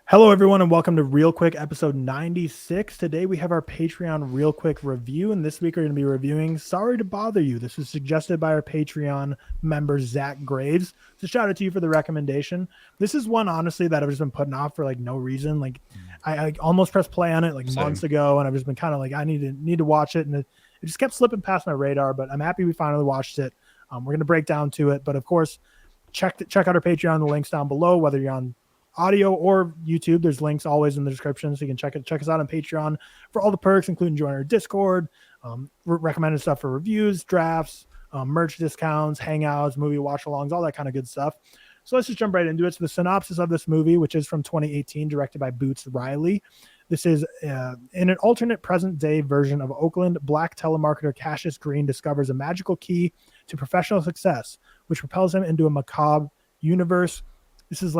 Hello, everyone, and welcome to ReelQuick episode 96. Today we have our Patreon ReelQuick review, and this week we're going to be reviewing Sorry to Bother You. This was suggested by our Patreon member, Zach Graves. So shout out to you for the recommendation. This is one, honestly, that I've just been putting off for like no reason. Like I almost pressed play on it like months ago, and I've just been kind of like, I need to watch it, and it just kept slipping past my radar, but I'm happy we finally watched it. We're going to break down to it, but of course, check out our Patreon. The link's down below, whether you're on audio or YouTube. There's links always in the description, so you can check us out on Patreon for all the perks, including joining our Discord, recommended stuff for reviews, drafts, merch discounts, hangouts, movie watch-alongs, all that kind of good stuff. So let's just jump right into it. So the synopsis of this movie, which is from 2018, directed by Boots Riley. This is in an alternate present-day version of Oakland, black telemarketer Cassius Green discovers a magical key to professional success, which propels him into a macabre universe. This is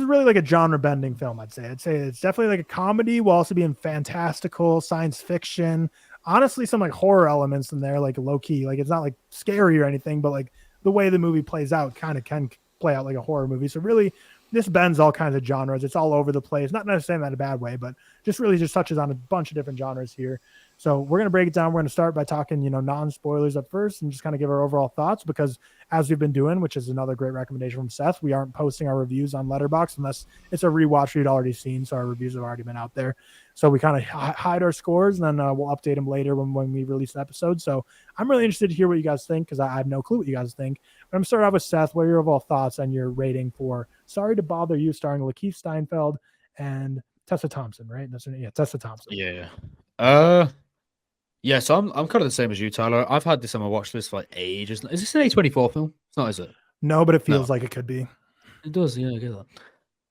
really like a genre bending film. I'd say it's definitely like a comedy while also being fantastical, science fiction, honestly, some like horror elements in there, like low key, like it's not like scary or anything, but like the way the movie plays out kind of can play out like a horror movie. So really this bends all kinds of genres. It's all over the place, not necessarily in a bad way, but just touches on a bunch of different genres here. So we're going to break it down. We're going to start by talking, non-spoilers at first and just kind of give our overall thoughts, because as we've been doing, which is another great recommendation from Seth, we aren't posting our reviews on Letterboxd unless it's a rewatch we'd already seen. So our reviews have already been out there. So we kind of hide our scores, and then we'll update them later when we release an episode. So I'm really interested to hear what you guys think, because I have no clue what you guys think. But I'm going to start off with Seth. What are your overall thoughts on your rating for Sorry to Bother You, starring Lakey Stanfield and Tessa Thompson, right? That's her name. Yeah, Tessa Thompson. Yeah, so I'm kind of the same as you, Tyler. I've had this on my watch list for like ages. Is this an A24 film? It's not, is it? No, but it feels like it could be. It does, yeah, I get that.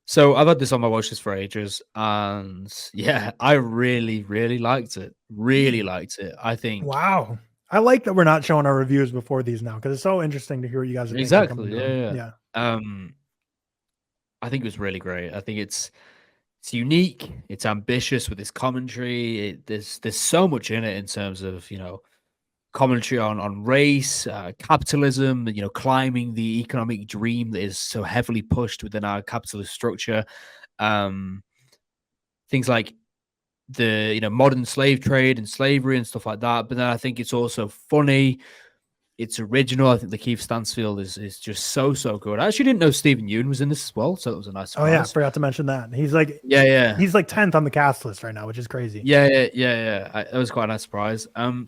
So I've had this on my watch list for ages, and yeah, I really, really liked it. Really liked it. I think. Wow. I like that we're not showing our reviews before these now, because it's so interesting to hear what you guys are exactly. thinking. Yeah. I think it was really great. I think it's unique. It's ambitious with its commentary. There's so much in it in terms of commentary on race, capitalism, climbing the economic dream that is so heavily pushed within our capitalist structure. Things like the modern slave trade and slavery and stuff like that. But then I think it's also funny. It's original. I think Lakey Stanfield is just so good. I actually didn't know Stephen Yeun was in this as well, so it was a nice surprise. Oh yeah, I forgot to mention that. He's like he's like 10th on the cast list right now, which is crazy. Yeah. That was quite a nice surprise. And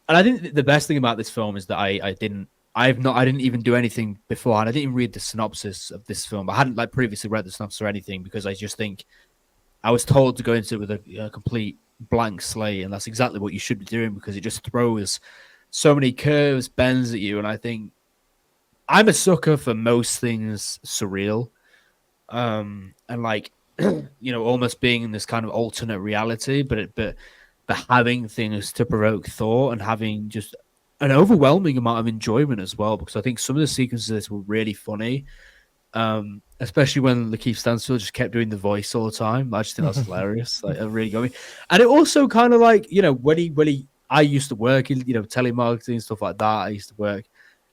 I think the best thing about this film is that I didn't even do anything beforehand. I didn't even read the synopsis of this film. I hadn't previously read the synopsis or anything, because I just think I was told to go into it with a complete blank slate, and that's exactly what you should be doing, because it just throws so many curves, bends at you. And I think I'm a sucker for most things surreal, and almost being in this kind of alternate reality, but having things to provoke thought and having just an overwhelming amount of enjoyment as well, because I think some of the sequences of this were really funny, especially when Lakey Stanfield just kept doing the voice all the time. I just think that's hilarious. Like, it really got me. And it also kind of when I used to work in telemarketing and stuff like that. I used to work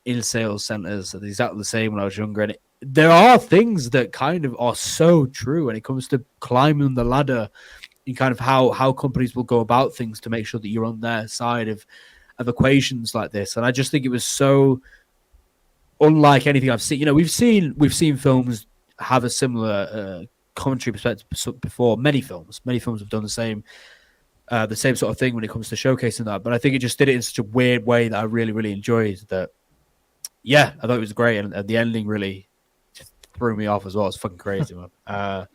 in sales centers. Exactly the same when I was younger. And there are things that kind of are so true when it comes to climbing the ladder, and kind of how companies will go about things to make sure that you're on their side of equations like this. And I just think it was so unlike anything I've seen. We've seen films have a similar commentary perspective before. Many films have done the same sort of thing when it comes to showcasing that. But I think it just did it in such a weird way that I really, really enjoyed. That, yeah, I thought it was great, and the ending really just threw me off as well. It's fucking crazy, man.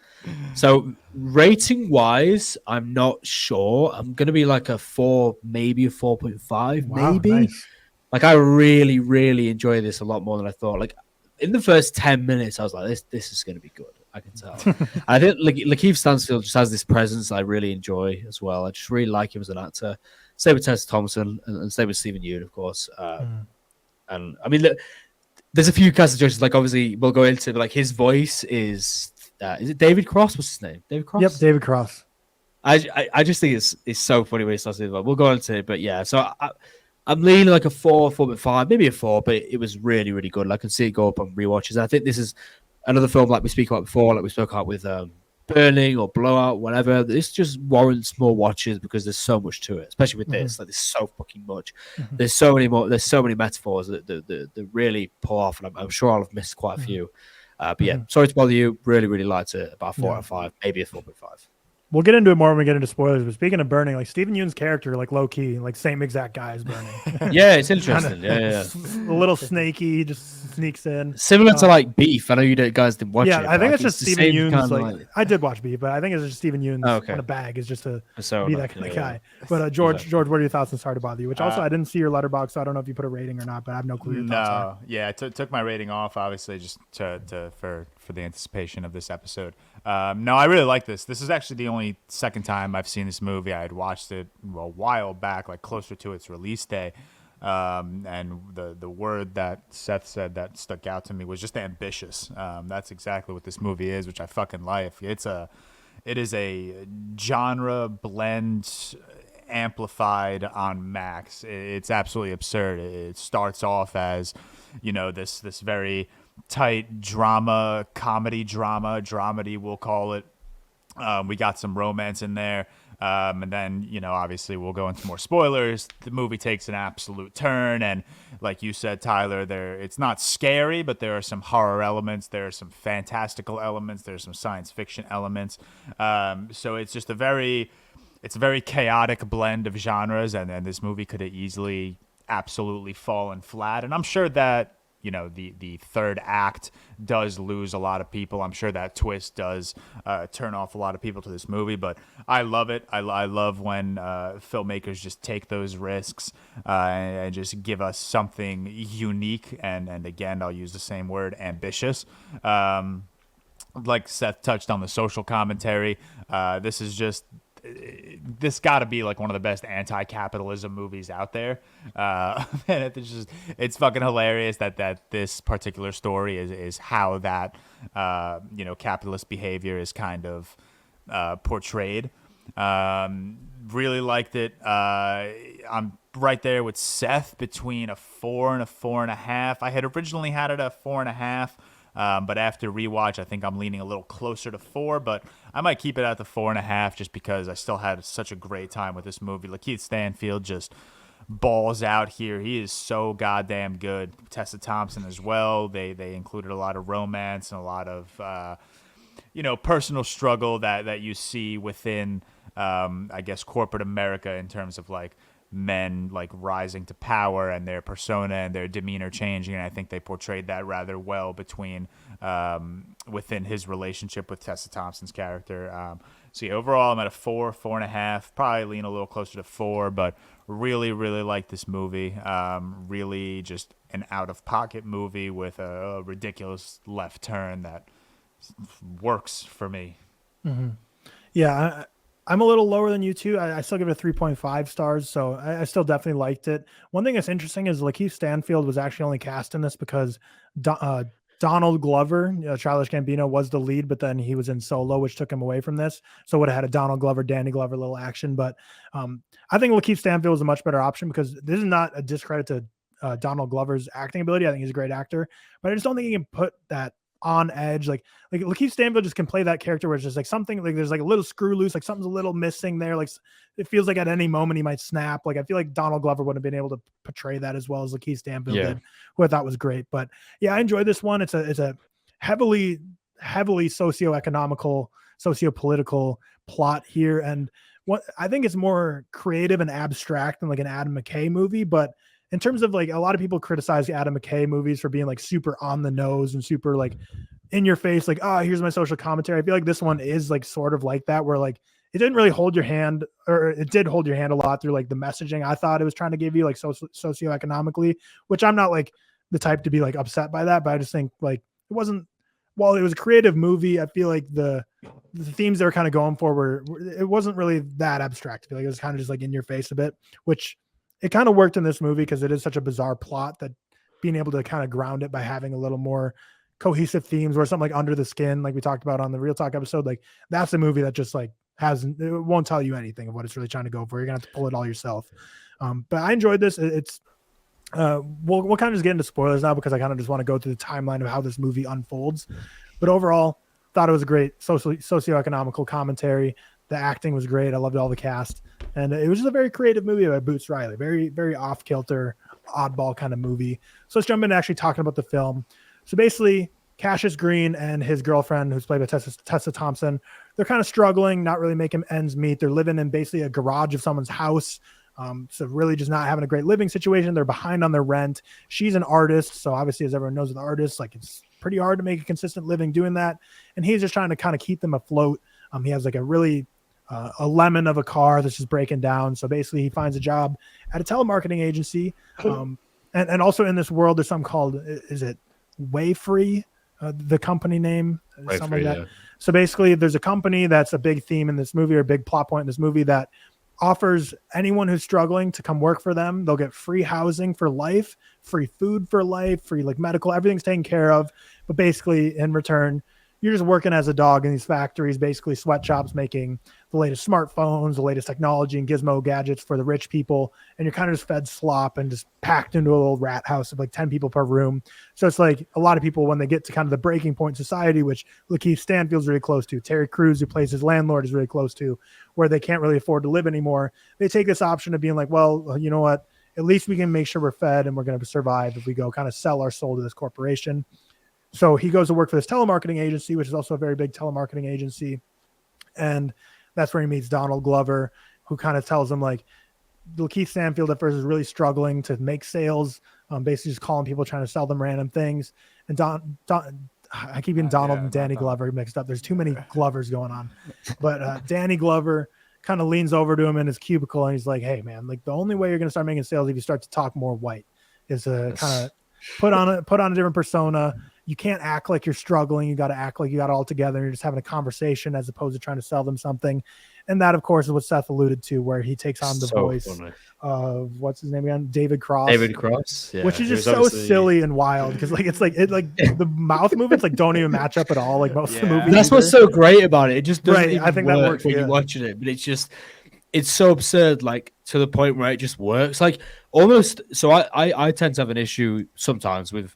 So rating wise, I'm not sure. I'm gonna be like a 4, maybe a 4.5, maybe. Nice. Like, I really, really enjoy this a lot more than I thought. Like, in the first 10 minutes, I was like, this is gonna be good. I can tell. I think Lakey Stanfield just has this presence I really enjoy as well. I just really like him as an actor. Same with Tessa Thompson, and same with Stephen Yeun, of course. And I mean, there's a few cast suggestions. Like, obviously, we'll go into, like, his voice is it David Cross? What's his name? David Cross? Yep, David Cross. I just think it's so funny when he starts to. We'll go into it, but yeah. So I'm leaning like a 4, 4.5, maybe a 4, but it was really, really good. I can see it go up on rewatches. I think this is another film like we speak about before, like we spoke about with Burning or Blowout, whatever. This just warrants more watches because there's so much to it, especially with this. Like, there's so fucking much. There's so many more. There's so many metaphors that really pull off, and I'm sure I'll have missed quite a few. But yeah, sorry to bother you. Really, really liked it. About 4 out of 5, maybe a 4.5. We'll get into it more when we get into spoilers. But speaking of Burning, like Steven Yeun's character, like low key, like same exact guy as Burning. Yeah, it's interesting. Yeah. A little snaky, just sneaks in. Similar to like Beef. I know you guys didn't watch it. Yeah, I think it's just Steven Yeun's. Like, I did watch Beef, but I think it's just Steven Yeun's kind of bag is just to be that kind of guy. But George, what are your thoughts on Sorry to Bother You? Which also I didn't see your letterbox, so I don't know if you put a rating or not. But I have no clue. Your thoughts are. Yeah, I took my rating off, obviously, just for the anticipation of this episode. No, I really like this. This is actually the only second time I've seen this movie. I had watched it a while back, like closer to its release day. And the word that Seth said that stuck out to me was just ambitious. That's exactly what this movie is, which I fucking like. It is a genre blend amplified on max. It's absolutely absurd. It starts off as, this very tight dramedy, we'll call it. We got some romance in there. And then, obviously we'll go into more spoilers. The movie takes an absolute turn. And like you said, Tyler, it's not scary, but there are some horror elements. There are some fantastical elements. There's some science fiction elements. So it's just a very chaotic blend of genres. And this movie could have easily absolutely fallen flat. And I'm sure that, the third act does lose a lot of people. I'm sure that twist does turn off a lot of people to this movie, but I love it. I love when filmmakers just take those risks and just give us something unique. And again, I'll use the same word, ambitious. Like Seth touched on the social commentary. This got to be like one of the best anti-capitalism movies out there. And it's fucking hilarious that this particular story is how that, capitalist behavior is kind of portrayed. Really liked it. I'm right there with Seth between a 4 and a 4.5. I had originally had it at 4.5. But after rewatch, I think I'm leaning a little closer to 4, but I might keep it at the 4.5 just because I still had such a great time with this movie. Lakey Stanfield just balls out here. He is so goddamn good. Tessa Thompson as well. They included a lot of romance and a lot of, personal struggle that you see within, I guess, corporate America in terms of like men like rising to power and their persona and their demeanor changing, and I think they portrayed that rather well within his relationship with Tessa Thompson's character. So yeah, overall I'm at a 4.5, probably lean a little closer to 4, but really like this movie. Really just an out-of-pocket movie with a ridiculous left turn that works for me. Yeah, I'm a little lower than you two. I still give it a 3.5 stars, so I still definitely liked it. One thing that's interesting is Lakey Stanfield was actually only cast in this because Donald Glover, Childish Gambino, was the lead, but then he was in Solo, which took him away from this. So would have had a Donald Glover, Danny Glover little action. But I think Lakey Stanfield is a much better option because this is not a discredit to Donald Glover's acting ability. I think he's a great actor, but I just don't think he can put that on edge. Like Lakey Stanfield just can play that character where it's just like something like there's like a little screw loose, like something's a little missing there. Like it feels like at any moment he might snap. Like I feel like Donald Glover wouldn't have been able to portray that as well as Lakey Stanfield did, who I thought was great. But yeah, I enjoyed this one. It's a heavily socioeconomical, sociopolitical plot here. And what I think it's more creative and abstract than like an Adam McKay movie, but in terms of like a lot of people criticize Adam McKay movies for being like super on the nose and super like in your face, like, oh, here's my social commentary. I feel like this one is like sort of like that, where like it didn't really hold your hand, or it did hold your hand a lot through like the messaging I thought it was trying to give you, like socioeconomically, which I'm not like the type to be like upset by that, but I just think like it wasn't, while it was a creative movie, I feel like the themes they were kind of going for it wasn't really that abstract. I feel like it was kind of just like in your face a bit, which it kind of worked in this movie because it is such a bizarre plot that being able to kind of ground it by having a little more cohesive themes, or something like Under the Skin, like we talked about on the ReelTok episode, like that's a movie that just like it won't tell you anything of what it's really trying to go for. You're gonna have to pull it all yourself. But I enjoyed this. It's we'll kind of just get into spoilers now because I kind of just want to go through the timeline of how this movie unfolds. But overall, thought it was a great socioeconomical commentary. The acting was great. I loved all the cast. And it was just a very creative movie by Boots Riley. Very, very off-kilter, oddball kind of movie. So let's jump into actually talking about the film. So basically, Cassius Green and his girlfriend, who's played by Tessa Thompson, they're kind of struggling, not really making ends meet. They're living in basically a garage of someone's house. So really just not having a great living situation. They're behind on their rent. She's an artist. So obviously, as everyone knows with artists, like it's pretty hard to make a consistent living doing that. And he's just trying to kind of keep them afloat. He has like a really a lemon of a car that's just breaking down. So basically he finds a job at a telemarketing agency. And also in this world, there's something called, is it Wayfree? The company name, something like that. Yeah. So basically there's a company that's a big theme in this movie, or a big plot point in this movie, that offers anyone who's struggling to come work for them. They'll get free housing for life, free food for life, free like medical, everything's taken care of. But basically in return, you're just working as a dog in these factories, basically sweatshops making the latest smartphones, the latest technology and gizmo gadgets for the rich people. And you're kind of just fed slop and just packed into a little rat house of like 10 people per room. So it's like a lot of people, when they get to kind of the breaking point in society, which Lakey Stanfield's really close to, Terry Crews, who plays his landlord, is really close to, where they can't really afford to live anymore. They take this option of being like, well, you know what? At least we can make sure we're fed and we're going to survive if we go kind of sell our soul to this corporation. So he goes to work for this telemarketing agency, which is also a very big telemarketing agency. And that's where he meets Donald Glover, who kind of tells him like, Keith Stanfield at first is really struggling to make sales, basically just calling people, trying to sell them random things. And I keep getting Donald and Danny Glover mixed up. There's too many Glovers going on. But Danny Glover kind of leans over to him in his cubicle and he's like, hey man, like the only way you're going to start making sales if you start to talk more white is to kind of put on a different persona. You can't act like you're struggling. You got to act like you got it all together. You're just having a conversation as opposed to trying to sell them something. And that, of course, is what Seth alluded to, where he takes on the voice of what's his name again, David Cross. Yeah, which is just so silly and wild because the mouth movements like don't even match up at all. Like most of the movies. That's what's so great about it. It just doesn't even I think that works when you're watching it, but it's so absurd, like to the point where it just works. Like almost. So I tend to have an issue sometimes with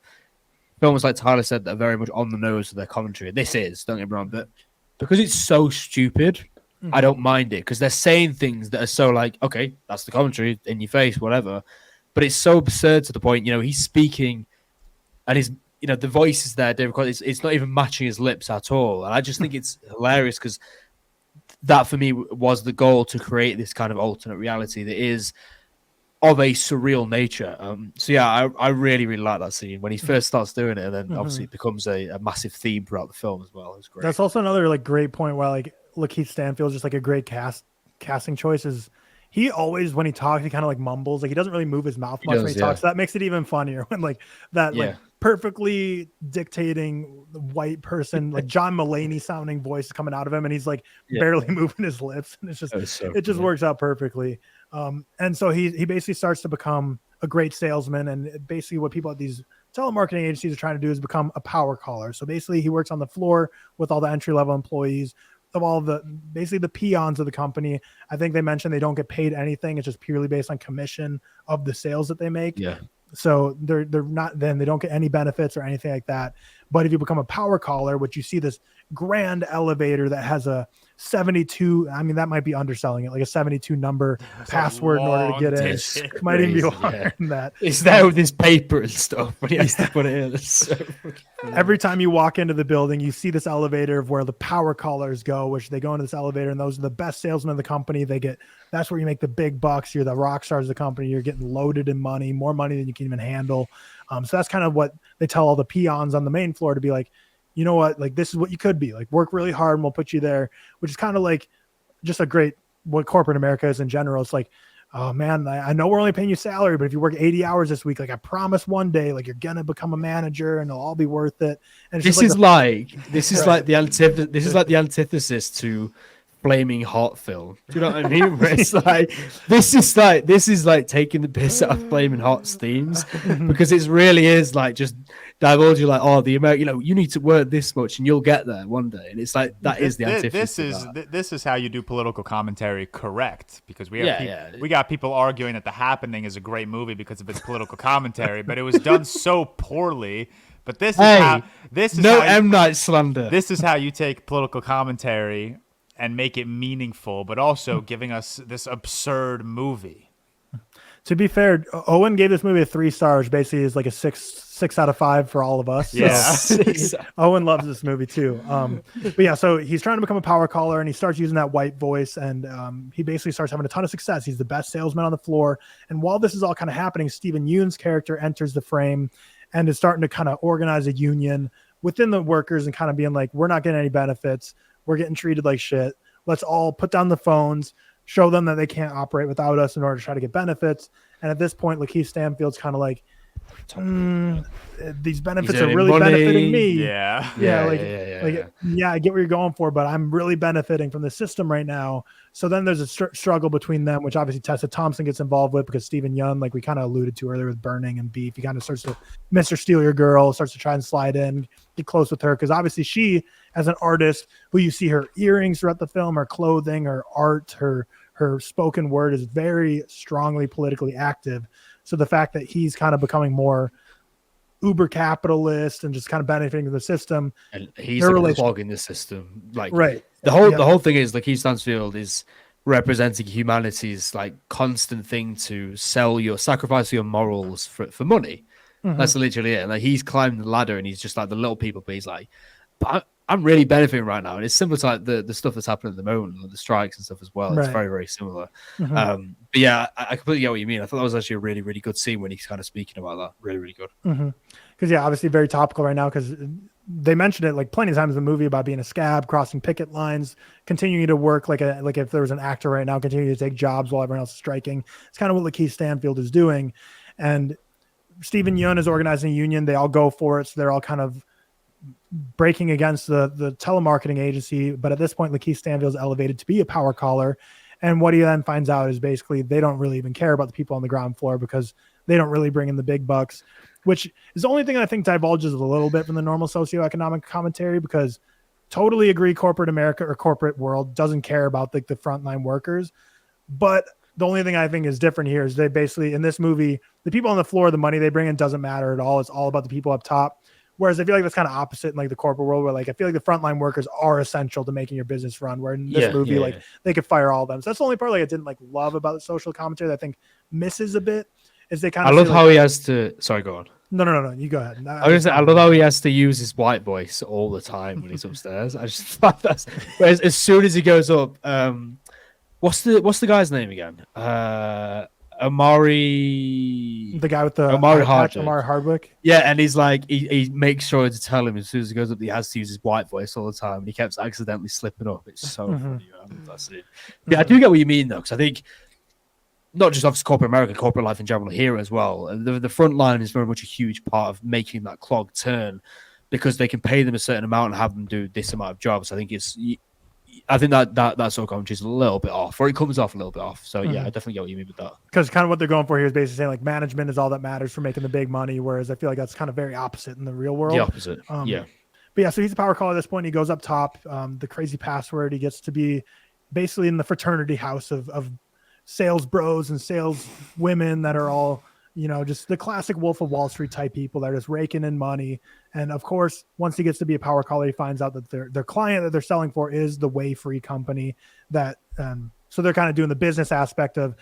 films, like Tyler said, that are very much on the nose of their commentary. This is, don't get me wrong, but because it's so stupid, I don't mind it because they're saying things that are so like, okay, that's the commentary in your face, whatever. But it's so absurd to the point, he's speaking and his, the voice is there, David Cross, it's not even matching his lips at all. And I just think it's hilarious because that for me was the goal, to create this kind of alternate reality that is of a surreal nature. So yeah, I really, really like that scene when he first starts doing it, and then obviously it becomes a massive theme throughout the film as well. It was great. That's also another like great point where like Lakeith Stanfield is just like a great casting choice. Is he always, when he talks, he kind of like mumbles, like he doesn't really move his mouth much when he talks. So that makes it even funnier when like that like perfectly dictating white person, like John Mulaney sounding voice coming out of him, and he's like barely moving his lips, and it's just it just works out perfectly. And so he basically starts to become a great salesman, and basically what people at these telemarketing agencies are trying to do is become a power caller. So basically he works on the floor with all the entry-level employees of all the basically the peons of the company. I think they mentioned they don't get paid anything. It's just purely based on commission of the sales that they make. Yeah. So they're not, then they don't get any benefits or anything like that. But if you become a power caller, which you see this grand elevator that has a 72, I mean, that might be underselling it, like a 72 number password in order to get in. It might even be longer than that. It's there with his paper and stuff, but he has to put it in. So every time you walk into the building, you see this elevator of where the power callers go, which they go into this elevator, and those are the best salesmen of the company. That's where you make the big bucks. You're the rock stars of the company. You're getting loaded in money, more money than you can even handle. So that's kind of what they tell all the peons on the main floor to be like, you know what, like this is what you could be, like work really hard and we'll put you there, which is kind of like just a great, what corporate America is in general. It's like, oh man, I know we're only paying you salary, but if you work 80 hours this week, like I promise one day, like you're going to become a manager and it'll all be worth it. And this is like the antithesis to Flaming Hot film. Do you know what I mean? Where it's like this is like taking the piss out of Flaming Hot's themes, because it really is like just divulge you like, oh, the American, you need to work this much and you'll get there one day. And it's like that is the antithesis. This is how you do political commentary correct, because we got people arguing that The Happening is a great movie because of its political commentary, but it was done so poorly. But this is how M. Night slander. This is how you take political commentary and make it meaningful, but also giving us this absurd movie. To be fair, Owen gave this movie a 3 stars. Basically, is like a 6 out of 5 for all of us. Yeah. So, Owen loves this movie too. But yeah, so he's trying to become a power caller, and he starts using that white voice, and he basically starts having a ton of success. He's the best salesman on the floor. And while this is all kind of happening, Steven Yeun's character enters the frame and is starting to kind of organize a union within the workers and kind of being like, we're not getting any benefits. We're getting treated like shit. Let's all put down the phones, show them that they can't operate without us in order to try to get benefits. And at this point, Lakey Stanfield's kind of like, these benefits are really benefiting me. Yeah. I get what you're going for, but I'm really benefiting from the system right now. So then there's a struggle between them, which obviously Tessa Thompson gets involved with because Steven Yeun, like we kind of alluded to earlier with Burning and Beef, he kind of starts to Mr. Steal Your Girl, starts to try and slide in, get close with her. Because obviously she, as an artist who you see her earrings throughout the film, her clothing, her art, her spoken word is very strongly politically active. So the fact that he's kind of becoming more uber capitalist and just kind of benefiting from the system, and he's a clog in the system. Like right. The whole thing is like Lakey Stanfield is representing humanity's like constant thing to sacrifice your morals for money. Mm-hmm. That's literally it. Like he's climbing the ladder and he's just like the little people, but he's like, but I'm really benefiting right now. And it's similar to like the stuff that's happening at the moment, like the strikes and stuff as well. It's very, very similar. Mm-hmm. But yeah, I completely get what you mean. I thought that was actually a really, really good scene when he's kind of speaking about that. Really, really good. Because yeah, obviously very topical right now because they mentioned it like plenty of times in the movie about being a scab, crossing picket lines, continuing to work like if there was an actor right now, continuing to take jobs while everyone else is striking. It's kind of what Lakey Stanfield is doing. And Steven Yeun is organizing a union. They all go for it. So they're all kind of breaking against the telemarketing agency. But at this point, Lakey Stanfield is elevated to be a power caller. And what he then finds out is basically they don't really even care about the people on the ground floor because they don't really bring in the big bucks, which is the only thing I think divulges a little bit from the normal socioeconomic commentary, because totally agree corporate America or corporate world doesn't care about the frontline workers. But the only thing I think is different here is they basically, in this movie, the people on the floor, the money they bring in doesn't matter at all. It's all about the people up top. Whereas I feel like that's kind of opposite in like the corporate world where like I feel like the frontline workers are essential to making your business run, where in this movie, they could fire all of them. So that's the only part like I didn't like love about the social commentary that I think misses a bit is they kind of I love how he has to sorry, go on. No, you go ahead. I love how he has to use his white voice all the time when he's upstairs. I just thought that's whereas as soon as he goes up, what's the guy's name again? Amari, the guy with the Amari Hardwick. Yeah, and he's like he makes sure to tell him as soon as he goes up, he has to use his white voice all the time, and he keeps accidentally slipping up. It's so funny. That's it. Yeah, I do get what you mean though, because I think not just obviously corporate America, corporate life in general here as well. The front line is very much a huge part of making that clog turn because they can pay them a certain amount and have them do this amount of jobs. I think that sort of commentary is a little bit off, or it comes off a little bit off. So yeah, I definitely get what you mean with that. Because kind of what they're going for here is basically saying like management is all that matters for making the big money, whereas I feel like that's kind of very opposite in the real world. The opposite, yeah. But yeah, so he's a power caller at this point. He goes up top. The crazy password. He gets to be basically in the fraternity house of sales bros and sales women that are all, just the classic Wolf of Wall Street type people that are just raking in money. And of course, once he gets to be a power caller, he finds out that their client that they're selling for is the Wayfree company. That so they're kind of doing the business aspect of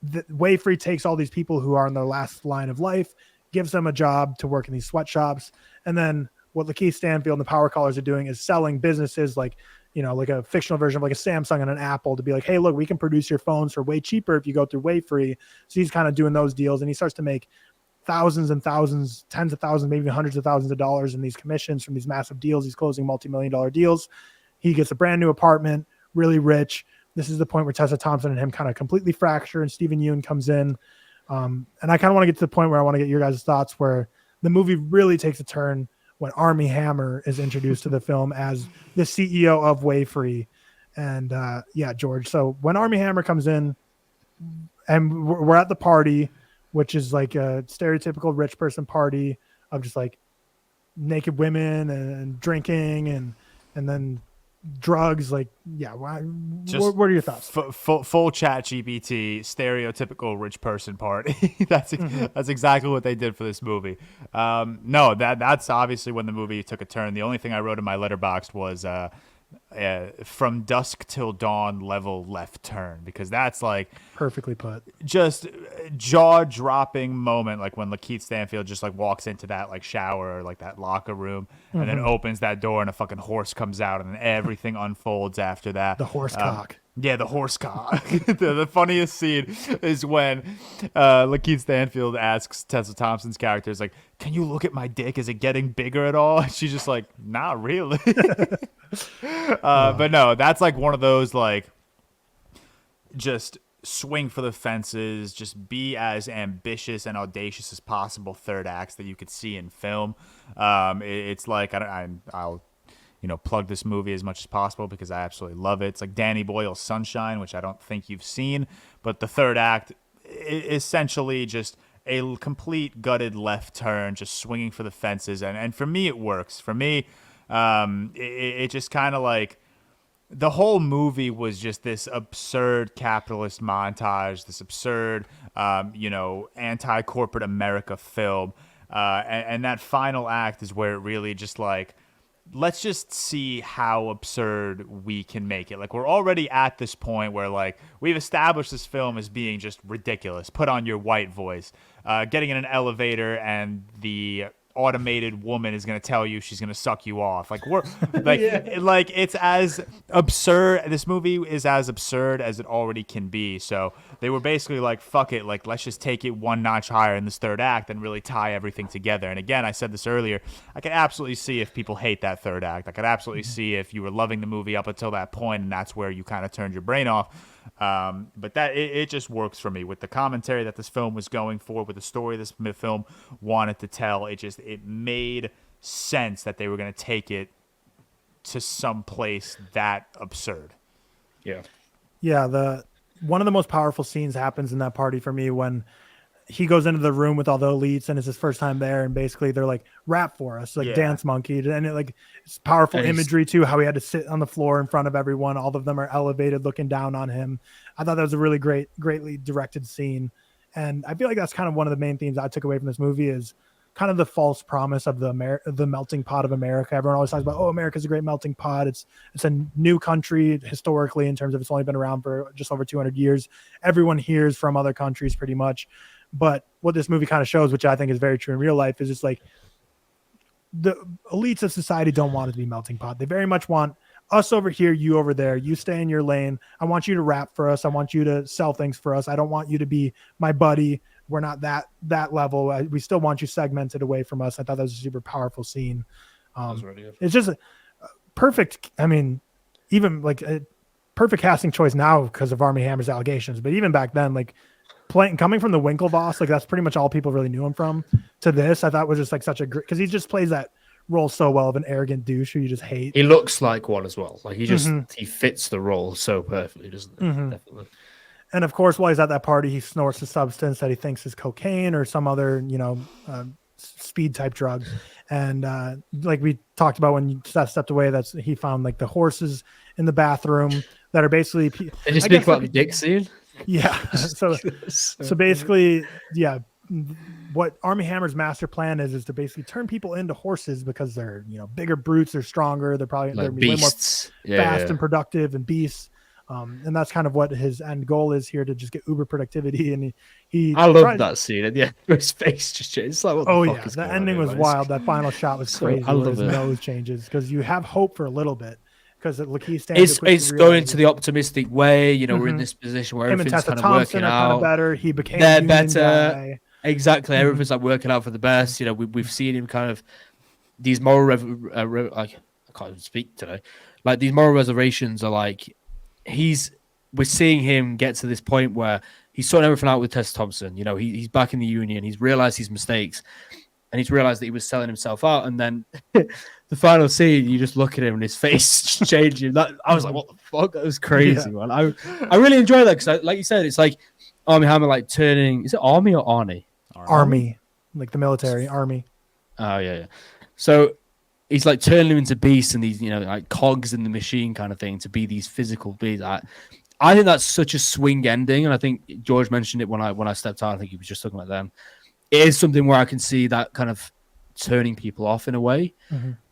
Wayfree takes all these people who are in their last line of life, gives them a job to work in these sweatshops, and then what Lakey Stanfield and the power callers are doing is selling businesses like a fictional version of like a Samsung and an Apple to be like, hey, look, we can produce your phones for way cheaper if you go through Wayfree. So he's kind of doing those deals, and he starts to make thousands and thousands, tens of thousands, maybe hundreds of thousands of dollars in these commissions from these massive deals. He's closing multi-million-dollar deals. He gets a brand new apartment, really rich. This is the point where Tessa Thompson and him kind of completely fracture, and Steven Yeun comes in. And I kind of want to get to the point where I want to get your guys' thoughts where the movie really takes a turn when Armie Hammer is introduced to the film as the CEO of Wayfree. And George. So when Armie Hammer comes in and we're at the party, which is like a stereotypical rich person party of just like naked women and drinking. And then drugs. Like, yeah. Just What are your thoughts? Full chat GPT, stereotypical rich person party. That's exactly what they did for this movie. No, that's obviously when the movie took a turn. The only thing I wrote in my letterbox was from dusk till dawn level left turn, because that's like Perfectly put. just jaw-dropping moment, like when Lakey Stanfield just like walks into that like shower or like that locker room and then opens that door and a fucking horse comes out and then everything unfolds after that. The horse cock. Yeah, the horse cock. The funniest scene is when Lakey Stanfield asks Tessa Thompson's character, is like, "Can you look at my dick? Is it getting bigger at all?" And she's just like, "Not really." But no, that's like one of those like just swing for the fences, just be as ambitious and audacious as possible third acts that you could see in film. It's like I'll plug this movie as much as possible because I absolutely love it. It's like Danny Boyle's Sunshine, which I don't think you've seen, but the third act essentially just a complete gutted left turn, just swinging for the fences, and for me it works. For me, it just kind of like the whole movie was just this absurd capitalist montage, this absurd anti-corporate America film, and that final act is where it really just like, let's just see how absurd we can make it. Like, we're already at this point where like we've established this film as being just ridiculous. Put on your white voice, getting in an elevator and the automated woman is going to tell you she's going to suck you off. Like, we're like, like it's as absurd. This movie is as absurd as it already can be. So they were basically like, fuck it. Like, let's just take it one notch higher in this third act and really tie everything together. And again, I said this earlier, I could absolutely see if people hate that third act. I could absolutely see if you were loving the movie up until that point and that's where you kind of turned your brain off. But that it just works for me with the commentary that this film was going for, with the story this film wanted to tell. It made sense that they were going to take it to some place that absurd. Yeah. One of the most powerful scenes happens in that party for me when he goes into the room with all the elites and it's his first time there, and basically they're like, rap for us, like dance monkey, and it's powerful imagery too, how he had to sit on the floor in front of everyone. All of them are elevated looking down on him. I thought that was a really greatly directed scene, and I feel like that's kind of one of the main themes I took away from this movie is kind of the false promise of the melting pot of America. Everyone always talks about, oh, America's a great melting pot. It's a new country historically in terms of it's only been around for just over 200 years. Everyone here is from other countries pretty much. But what this movie kind of shows, which I think is very true in real life, is just like the elites of society don't want it to be melting pot. They very much want us over here, you over there. You stay in your lane. I want you to rap for us. I want you to sell things for us. I don't want you to be my buddy. We're not that level. We still want you segmented away from us. I thought that was a super powerful scene. That was really good. It's just perfect. I mean, even like a perfect casting choice now because of Armie Hammer's allegations. But even back then, like, coming from the Winklevoss, like that's pretty much all people really knew him from, to this, I thought was just like such a great, because he just plays that role so well of an arrogant douche who you just hate. He looks like one as well. Like he fits the role so perfectly, doesn't he? Definitely. And of course, while he's at that party, he snorts a substance that he thinks is cocaine or some other, speed type drug. And like we talked about when Seth stepped away, he found like the horses in the bathroom that are basically. Did you speak about the dick scene? Yeah. So basically, yeah, what Armie Hammer's master plan is to basically turn people into horses because they're, bigger brutes, they're stronger, they're probably like way more beasts. fast and productive and beasts. And that's kind of what his end goal is here, to just get uber productivity. And I love that scene at the end. His face just changed. It's like, what the fuck is the going ending on was here, wild. That final shot was crazy. I love his it. nose changes because you have hope for a little bit. Because Lakey Stanfield it's going to the optimistic way. We're in this position where him and everything's Tessa kind of Thompson working are kind of out. better. He became They're Yeun better. guy. Exactly. Everything's like working out for the best. We've seen him kind of these moral I can't even speak today. Like, these moral reservations are like we're seeing him get to this point where he's sorting everything out with Tessa Thompson. He's back in the union. He's realized his mistakes, and he's realized that he was selling himself out. And then the final scene, you just look at him and his face changing. I was like, what the fuck? That was crazy, man. I really enjoy that because, like you said, it's like Armie Hammer like turning. Is it Army or Arnie? Army, like the military army. Oh yeah. So he's like turning them into beasts and these, like cogs in the machine kind of thing to be these physical beings. I think that's such a swing ending, and I think George mentioned it when I stepped out. I think he was just talking about them. It is something where I can see that kind of turning people off in a way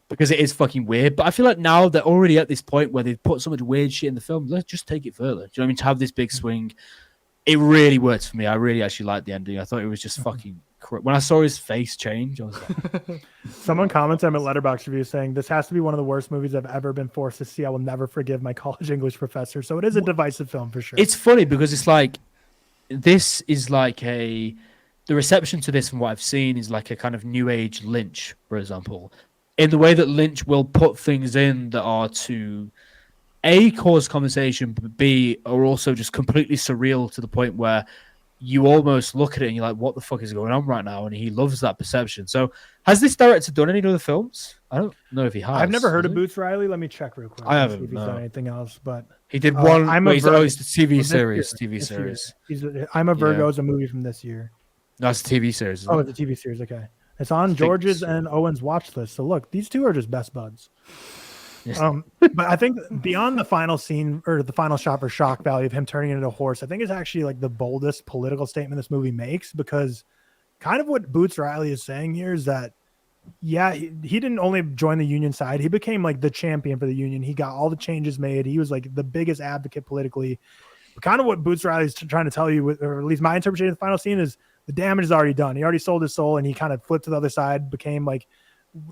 because it is fucking weird. But I feel like now they're already at this point where they've put so much weird shit in the film. Let's just take it further. Do you know what I mean? To have this big swing, it really worked for me. I really actually liked the ending. I thought it was just fucking. When I saw his face change, I was like... Someone commented on a Letterboxd review saying, this has to be one of the worst movies I've ever been forced to see. I will never forgive my college English professor. So it is a divisive film for sure. It's funny because it's like, this is like the reception to this from what I've seen is like a kind of new age Lynch, for example, in the way that Lynch will put things in that are to A, cause conversation, but B, are also just completely surreal to the point where you almost look at it and you're like, what the fuck is going on right now? And he loves that perception. So has this director done any other films? I don't know if he has. I've never heard of Boots Riley. Let me check real quick. I haven't. See if he's done anything else, but he did one. It's the TV series. TV series. I'm a Virgo is a movie from this year. That's a TV series. Oh, it's a TV series. Okay. It's on George's and Owen's watch list. So look, these two are just best buds. But I think beyond the final scene or the final shot for shock value of him turning into a horse, I think it's actually like the boldest political statement this movie makes, because kind of what Boots Riley is saying here is that, yeah, he didn't only join the union side. He became like the champion for the union. He got all the changes made. He was like the biggest advocate politically. But kind of what Boots Riley is trying to tell you, or at least my interpretation of the final scene, is the damage is already done. He already sold his soul and he kind of flipped to the other side, became like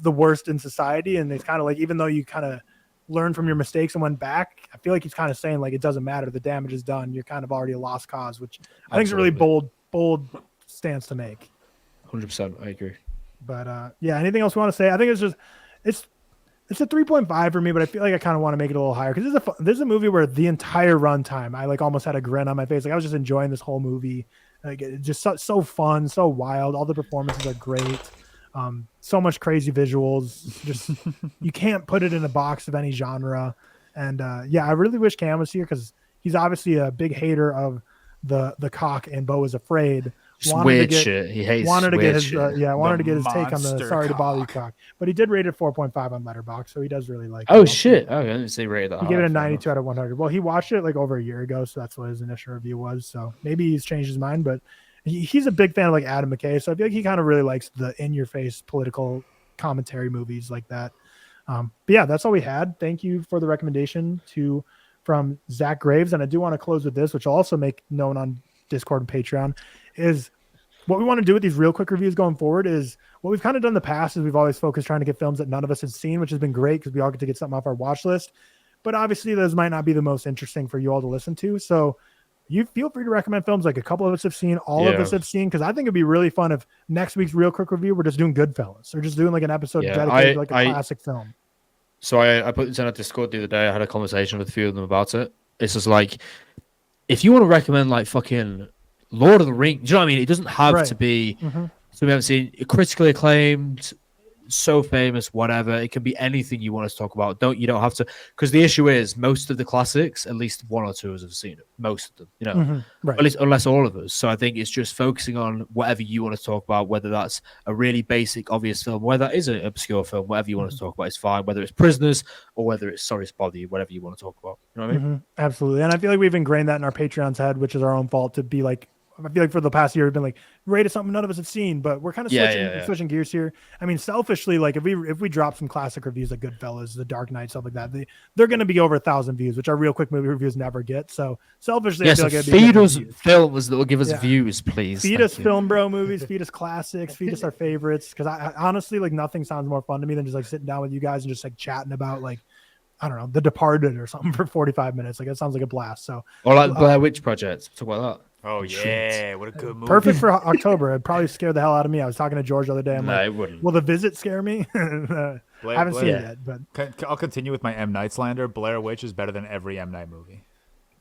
the worst in society. And it's kind of like, even though you kind of learned from your mistakes and went back, I feel like he's kind of saying like, it doesn't matter. The damage is done. You're kind of already a lost cause, which I think is a really bold stance to make. 100%. I agree. But yeah, anything else you want to say? I think it's a 3.5 for me, but I feel like I kind of want to make it a little higher because this is a movie where the entire runtime I like almost had a grin on my face. Like I was just enjoying this whole movie. Like it's just so fun, so wild. All the performances are great. So much crazy visuals. Just you can't put it in a box of any genre. And yeah, I really wish Cam was here because he's obviously a big hater of the cock and Beau is Afraid. Weird shit. He hates. Wanted to get his wanted to get his take on the Sorry to Bother You cock, but he did rate it 4.5 on Letterboxd, so he does really like. Oh shit! Oh, I didn't say rated that. He gave it a 92 out of 100. Well, he watched it like over a year ago, so that's what his initial review was. So maybe he's changed his mind, but he's a big fan of like Adam McKay, so I feel like he kind of really likes the in-your-face political commentary movies like that. But yeah, that's all we had. Thank you for the recommendation from Zach Graves, and I do want to close with this, which I'll also make known on Discord and Patreon, is what we want to do with these real quick reviews going forward is what we've kind of done in the past is we've always focused trying to get films that none of us had seen, which has been great because we all get to get something off our watch list. But obviously those might not be the most interesting for you all to listen to. So you feel free to recommend films like a couple of us have seen, all of us have seen, because I think it'd be really fun if next week's real quick review, we're just doing Goodfellas or just doing like an episode dedicated to like a classic film. So I put this in our Discord the other day. I had a conversation with a few of them about it. It's just like, if you want to recommend like fucking Lord of the Rings, do you know what I mean? It doesn't have to be something we haven't seen. Critically acclaimed, so famous, whatever. It can be anything you want us to talk about. You don't have to, because the issue is most of the classics, at least one or two of us have seen it. Most of them, you know, at least unless all of us. So I think it's just focusing on whatever you want to talk about, whether that's a really basic, obvious film, whether that is an obscure film, whatever you want to talk about is fine. Whether it's Prisoners or whether it's Sorry to Bother You, whatever you want to talk about. You know what I mean? Absolutely. And I feel like we've ingrained that in our Patreon's head, which is our own fault, to be like, I feel like for the past year, we've been like, rated something none of us have seen, but we're kind of switching gears here. I mean, selfishly, like if we drop some classic reviews like Goodfellas, The Dark Knight, stuff like that, they're going to be over 1,000 views, which our real quick movie reviews never get. So selfishly, I feel like it'd be feed us films that will give us views, please. Feed us film bro movies, feed us classics, feed us our favorites. Because I honestly, like nothing sounds more fun to me than just like sitting down with you guys and just like chatting about like, I don't know, The Departed or something for 45 minutes. Like it sounds like a blast. So or like Blair Witch Project. Talk about that. Oh yeah, what a good movie! Perfect for October. It'd probably scare the hell out of me. I was talking to George the other day. I'm it wouldn't. Will The Visit scare me? I haven't seen it yet, but I'll continue with my M. Night slander. Blair Witch is better than every M. Night movie.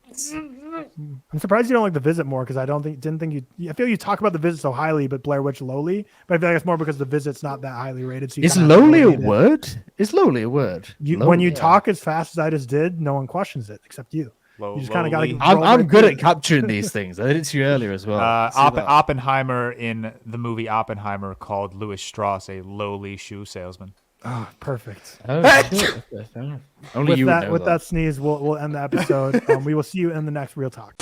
I'm surprised you don't like The Visit more because I didn't think you. I feel you talk about The Visit so highly, but Blair Witch lowly. But I feel like it's more because The Visit's not that highly rated. So is lowly a word? Is lowly a word? When you talk as fast as I just did, no one questions it except you. You just kind of got to. I'm good at capturing these things. I did it to you earlier as well. Oppenheimer in the movie Oppenheimer called Louis Strauss a lowly shoe salesman. Oh, perfect. Oh, shit. Okay, fair enough. Only With you would that, know with that sneeze, we'll end the episode. We will see you in the next Real Talk.